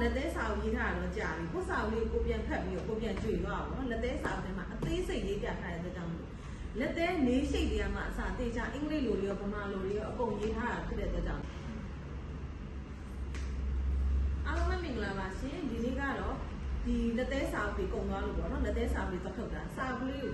လက်သေးစာကိုရေးထားတော့ကြာပြီကိုစာလေးကိုပြန်ဖတ်ပြီးတော့ကိုပြန်ကြွေသွားအောင်နော်လက်သေးစာထဲမှာအသေးစိတ်လေးပြထားတဲ့အတွက်ကြောင့်လက်သေးနေရှိတ်တွေကမှအစားတေချာအင်္ဂလိပ်လိုရောဗမာလိုရောအကုန်ရေးထားတာဖြစ်တဲ့အတွက်ကြောင့်အားလုံးပဲမင်္ဂလာပါရှင်ဒီနေ့ကတော့ဒီလက်သေးစာကိုကုန်သွားလို့ပေါ့နော်လက်သေးစာကိုသတ်ထုတ်တာစာကလေး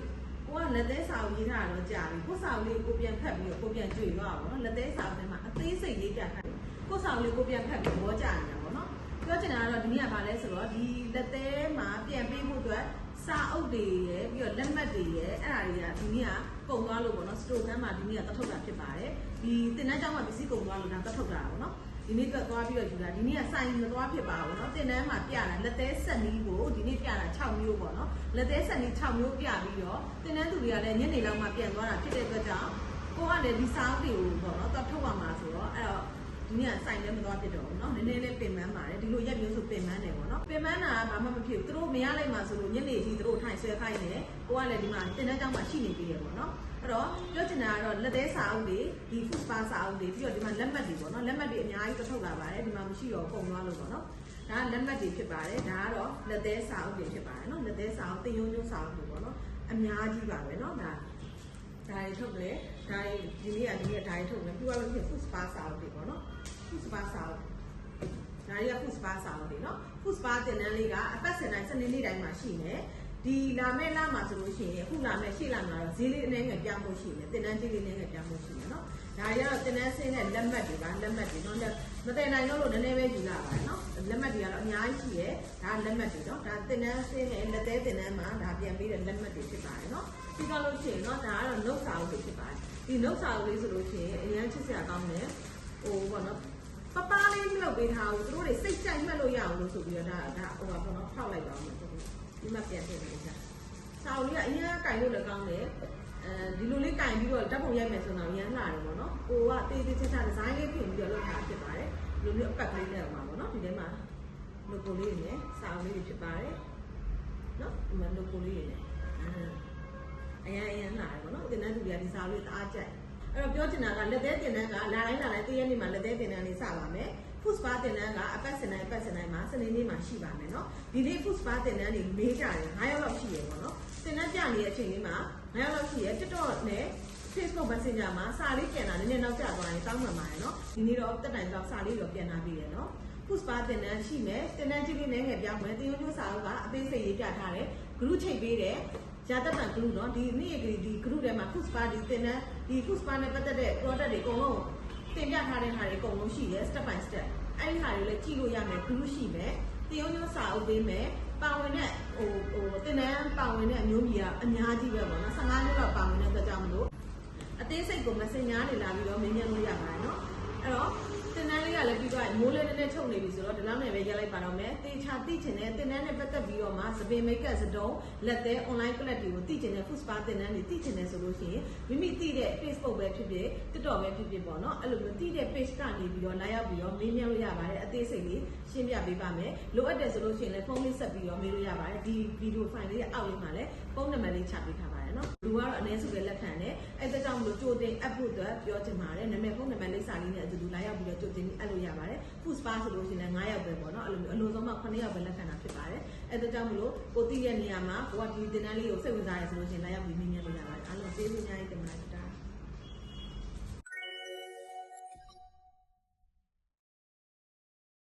ကိုကလက်သေးစာကိုရေးထားတော့ကြာပြီကိုစာလေးကိုပြန်ဖတ်ပြီးတော့ကိုပြန်ကြွေသွားအောင်နော်လက်သေးစာထဲမှာအသေးစိတ်လေးပြထားတယ်ကိုစာလေးကိုပြန်ဖတ်ပြီးဘောကြနေတာပေါ့နော်ပြောချင်တာကတော့ဒီနေ့ကဘာလဲဆိုတော့ဒီလက်သေးမှာပြန်ပေးဖို့အတွက်စာအုပ်တွေရယ်ပြီးတော့လက်မှတ်တွေရယ်အဲ့ဒါတွေကဒီနေ့ကကုန်သွားလို့ပေါ့နော်စတိုခန်းမှာဒီနေ့ကတထုတ်တာဖြစ်ပါတယ်ဒီတင်တန်းကျောင်းမှာပစ္စည်းကုန်သွားလို့ဒါတထုတ်တာပေါ့နော်ဒီနေ့ကသွားပြီးတော့ယူတာဒီနေ့ကစိုင်းမသွားဖြစ်ပါဘူးเนาะတင်တန်းမှာပြတာလက်သေးဆက်နီးကိုဒီနေ့ပြတာ6မျိုးပေါ့เนาะလက်သေးဆက်နီး6မျိုးပြပြီးတော့တင်တန်းသူတွေကလည်းညနေလောက်မှပြန်သွားတာဖြစ်တဲ့အတွက်ကြောင့်ကိုကလည်းဒီစာအုပ်တွေကိုပေါ့เนาะတော့ထုတ်ပါမှာဆိုတော့အဲ့တော့ဒီနေ့ကစိုင်းလည်းမသွားဖြစ်တော့ဘူးเนาะနည်းနည်းလေးပင်ပန်းပါတယ်ဒီလိုရက်မျိုးဆိုပင်ပန်းတယ်ပေါ့เนาะပင်ပန်းတာကဘာမှမဖြစ်ဘူးသူတို့မရလိုက်မှဆိုလို့ညနေကြီးသူတို့ထိုင်ဆွဲခိုင်းတယ်ကိုကလည်းဒီမှာတင်တန်းကျောင်းမှာရှိနေပြီရပေါ့เนาะအဲ့တော့ပြောချင်တာကတော့လက်သေးစာအုပ်တွေဒီ food spa စာအုပ်တွေပြီးတော့ဒီမှာလက်မှတ်တွေပေါ့နော်လက်မှတ်တွေအများကြီးထုတ်လာပါတယ်ဒီမှာမရှိတော့ပုံသွားလို့ပေါ့နော်ဒါကလက်မှတ်တွေဖြစ်ပါတယ်ဒါကတော့လက်သေးစာအုပ်တွေဖြစ်ပါတယ်နော်လက်သေးစာအုပ်တင်ရုံစာအုပ်တွေပေါ့နော်အများကြီးပါပဲနော်ဒါတွေထုတ်လေဒါဒီနေ့ဒါတွေထုတ်မယ်ပြီးတော့လို့ဖြစ် food spa စာအုပ်တွေပေါ့နော် food spa စာအုပ်ဒါတွေက food spa စာအုပ်တွေနော် food spa တင်တန်းလေးကအပတ်စဉ်တိုင်းစနေနေ့တိုင်းမှာရှိနေဒီလာမဲ့လမှာဆိုလို့ရှိရင်အခုလာမဲ့ရှေ့လာမှာတော့ဈေးလေးအနေငယ်ပြောင်းဖို့ရှိတယ်တင်တန်းကြီးလေးနဲ့ငယ်ပြောင်းဖို့ရှိတယ်နော်ဒါတွေကတော့တင်တန်းဆင်းတဲ့လက်မှတ်တွေပါလက်မှတ်တွေနော်မတင်နိုင်လို့နည်းနည်းပဲယူလာပါတယ်နော်လက်မှတ်တွေကတော့အများကြီးရှိတယ်ဒါလက်မှတ်တွေနော်ဒါတင်တန်းဆင်းတဲ့လက်သေးတင်တန်းမှာဒါပြန်ပြီးတဲ့လက်မှတ်တွေဖြစ်ပါတယ်နော်ပြီးတော့လို့ရှိရင်နော်ဒါကတော့နှုတ်စာအုပ်တွေဖြစ်ပါတယ်ဒီနှုတ်စာအုပ်လေးဆိုလို့ရှိရင်အရင်ချစ်စရာကောင်းတယ်ဟိုပေါ့နော်ပပလေးမလုပ်ပေးထားဘူးသူတို့တွေစိတ်ကြိုက်မှတ်လို့ရအောင်လို့ဆိုပြီးတော့ဒါဟိုပါပေါ့နော်ဖောက်လိုက်ပါဦးမယ်ဒီမှာပြန်ထည့်လိုက်ကြစာအုပ်လေးကအရင်ကကင်လို့လည်းကောင်းတယ်ဒီလိုလေးကင်ပြီးတော့ဓာတ်ပုံရိုက်မယ်ဆိုတော့ရမ်းလာတယ်ပေါ့နော်ကိုကတေးသေးချာချာဒီဇိုင်းလေးပြင်ပြီးတော့လုပ်ထားဖြစ်ပါတယ်ဒီလိုမျိုးအပတ်ကလေးနဲ့ပါပေါ့နော်ဒီထဲမှာ logo လေးတွေနဲ့စာအုပ်လေးတွေဖြစ်ပါတယ်နော်ဒီမှာ logo လေးတွေနဲ့အရင်လာတယ်ပေါ့နော်တင်တန်းသူတွေကဒီစာအုပ်လေးတအားကြိုက်အဲ့တော့ပြောချင်တာကလက်သေးတင်တန်းကလာတိုင်းတည့်ရက်နေ့မှာလက်သေးတင်တန်းလေးစပါမယ်food spa တင်တန်းကအပတ်စဉ်တိုင်းမှာစနေနေ့မှာရှိပါမယ်เนาะဒီနေ့ food spa တင်တန်းတွေမေးကြတယ်9ရောက်လောက်ရှိရပေါ့เนาะတင်တန်းပြနေတဲ့အချိန်လေးမှာ9ရောက်လောက်ရှိရ TikTok နဲ့ Facebook Messenger မှာစာလေးပြန်လာနည်းနည်းနောက်ကျသွားရင်တောင်းပန်ပါတယ်เนาะဒီနေ့တော့တက်တိုင်တော့စာလေးတော့ပြန်လာပြီရယ်เนาะ food spa တင်တန်းရှိမယ်တင်တန်းကြီးလေးနဲ့ငယ်ပြောင်းမယ်တင်ရိုးကျိုးစာအုပ်ကအသေးစိတ်ရေးပြထားတယ် group ချိန်ပေးတယ်ဂျာတက်တန် group เนาะဒီနေ့ဒီ group ထဲမှာ food spa ဒီတင်တန်းဒီ food spa နဲ့ပတ်သက်တဲ့ product တွေအကုန်လုံးတင်ပြထားတဲ့ဟာတွေအကုန်လုံးရှိတယ် step by step အဲ့ဒီဟာတွေလည်းကြည့်လို့ရမယ် group ရှိမယ်တင်ရုံစာအုပ်ပေးမယ်ပါဝင်တဲ့ဟိုတင်တန်းပါဝင်တဲ့အမျိုးကြီးကအများကြီးပဲပေါ့နော်15နှစ်လောက်ပါဝင်တဲ့အတွက်ကြောင့်မလို့အသေးစိတ်ကို messenger တွေလာပြီးတော့မေးမြန်းလို့ရပါတယ်နော်အဲ့တော့တင်တန်းလေးကလည်းပြီးတော့မိုးလေးနည်းနည်းထုတ်နေပြီဆိုတော့ဒီလောက်နဲ့ပဲရက်လိုက်ပါတော့မယ်တေချာသိချင်တဲ့တင်တန်းနဲ့ပတ်သက်ပြီးတော့မှသပင်မိတ်ကပ်စတုံးလက်သေး online class တွေကိုသိချင်တဲ့ food spa တင်တန်းတွေသိချင်တယ်ဆိုလို့ရှိရင်မိမိသိတဲ့ Facebook ပဲဖြစ်ဖြစ် TikTok ပဲဖြစ်ဖြစ်ပေါ့နော်အဲ့လိုမျိုးသိတဲ့ page ကနေပြီးတော့လာရောက်ပြီးတော့မေးမြန်းလို့ရပါတယ်အသေးစိတ်လေးရှင်းပြပေးပါမယ်လိုအပ်တယ်ဆိုလို့ရှိရင်လည်းဖုန်းလေးဆက်ပြီးတော့မေးလို့ရပါတယ်ဒီ video file လေးရဲ့အောက်လေးမှာလည်းဖုန်းနံပါတ်လေးချပေးထားပါတယ်နော်လူကတော့အနည်းစုပဲလက်ခံတယ်အဲ့ဒါကြောင့်မလို့ကြိုတင် app ဖို့အတွက်ပြောချင်ပါတယ်နာမည်ဖုန်းနံပါတ်လေးစာလေးနဲ့အတူတူလာရောက်ပြီးတော့ကြိုတင်အဲ့လိုရပါတယ် food spa ဆိုလို့ရှိရင်လည်း9ယောက်ပဲပေါ့နော်အဲ့လိုမျိုးအလိုဆုံးမှ9ယောက်ပဲလက်ခံတာဖြစ်ပါတယ်အဲ့ဒါကြောင့်မလို့ကိုသိတဲ့နေရာမှာကိုကဒီတင်တန်းလေးကိုစိတ်ဝင်စားရဆိုလို့ရှိရင်လာရောက်ပြီးမြင်မြင်လို့ရပါတယ်အားလုံးကျေးဇူးအများကြီးတင်ပါတယ်